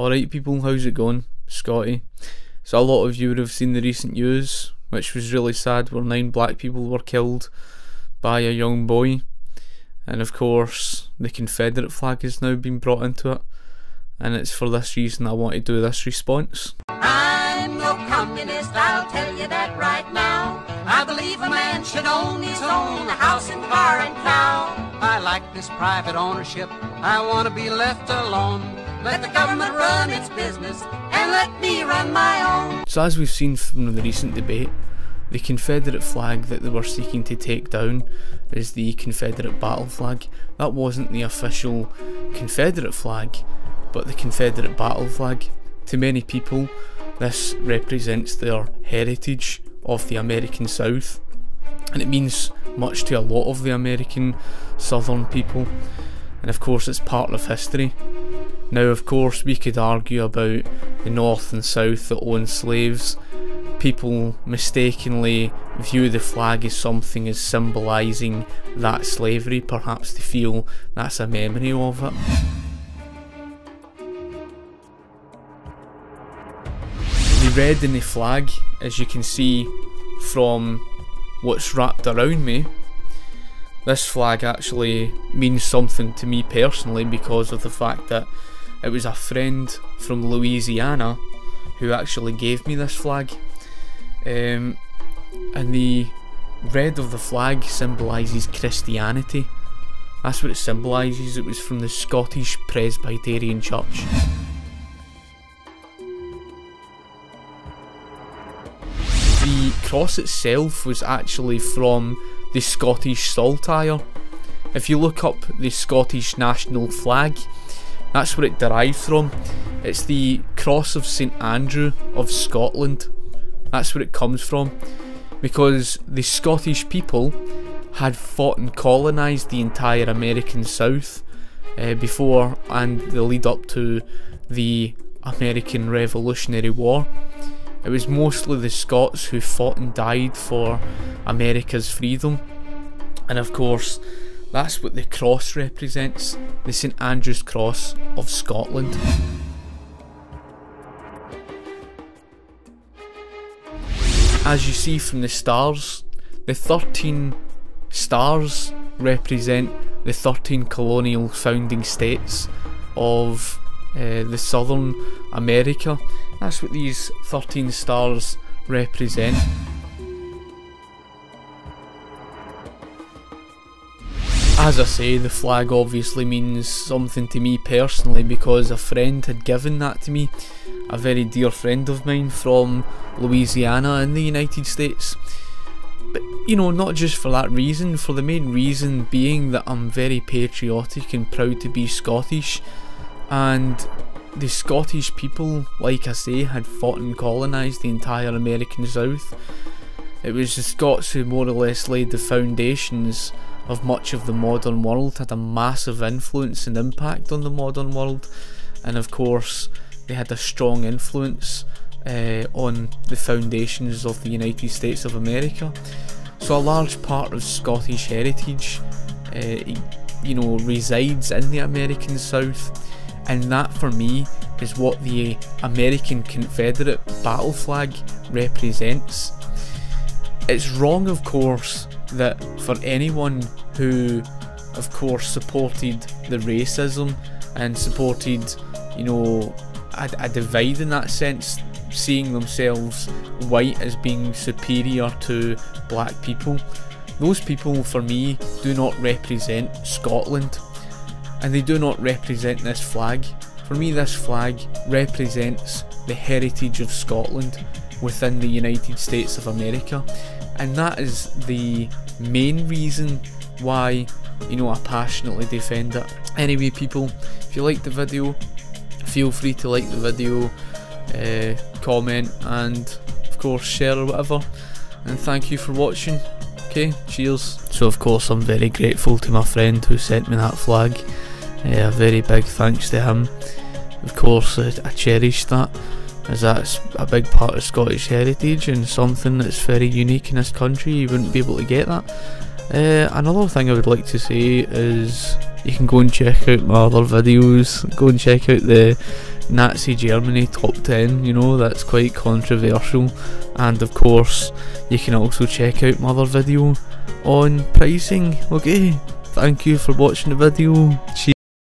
Alright people, how's it going? Scotty. So a lot of you would have seen the recent news, which was really sad, where 9 black people were killed by a young boy. And of course, the Confederate flag has now been brought into it. And it's for this reason I want to do this response. I'm no communist, I'll tell you that right now. I believe a man should own his own house and car and cow. I like this private ownership, I want to be left alone. Let the government run its business and let me run my own. So as we've seen from the recent debate, the Confederate flag that they were seeking to take down is the Confederate Battle Flag. That wasn't the official Confederate flag, but the Confederate Battle Flag. To many people, this represents their heritage of the American South, and it means much to a lot of the American Southern people, and of course it's part of history. Now of course we could argue about the North and South that owned slaves. People mistakenly view the flag as something as symbolising that slavery, perhaps they feel that's a memory of it. The red in the flag, as you can see from what's wrapped around me, this flag actually means something to me personally because of the fact that it was a friend from Louisiana who actually gave me this flag. And the red of the flag symbolises Christianity. That's what it symbolises. It was from the Scottish Presbyterian Church. The cross itself was actually from the Scottish saltire. If you look up the Scottish national flag, that's where it derived from. It's the cross of St Andrew of Scotland. That's where it comes from, because the Scottish people had fought and colonised the entire American South before and the lead up to the American Revolutionary War. It was mostly the Scots who fought and died for America's freedom, and of course that's what the cross represents, the St Andrew's Cross of Scotland. As you see from the stars, the 13 stars represent the 13 colonial founding states of the Southern America. That's what these 13 stars represent. As I say, the flag obviously means something to me personally because a friend had given that to me, a very dear friend of mine from Louisiana in the United States. But you know, not just for that reason, for the main reason being that I'm very patriotic and proud to be Scottish, and the Scottish people, like I say, had fought and colonised the entire American South. It was the Scots who more or less laid the foundations of much of the modern world, had a massive influence and impact on the modern world, and of course they had a strong influence on the foundations of the United States of America. So a large part of Scottish heritage you know, resides in the American South, and that for me is what the American Confederate Battle Flag represents. It's wrong, of course, that for anyone who of course supported the racism and supported, you know, a divide in that sense, seeing themselves white as being superior to black people, those people for me do not represent Scotland, and they do not represent this flag. For me, this flag represents the heritage of Scotland within the United States of America, and that is the main reason why, you know, I passionately defend it. Anyway people, if you liked the video, feel free to like the video, comment, and of course share or whatever, and thank you for watching. Okay, cheers. So of course I'm very grateful to my friend who sent me that flag. A very big thanks to him. Of course I cherish that, as that's a big part of Scottish heritage and something that's very unique in this country. You wouldn't be able to get that. Another thing I would like to say is you can go and check out my other videos. Go and check out the Nazi Germany top 10, you know, that's quite controversial. And of course you can also check out my other video on pricing. Okay, thank you for watching the video. Cheers.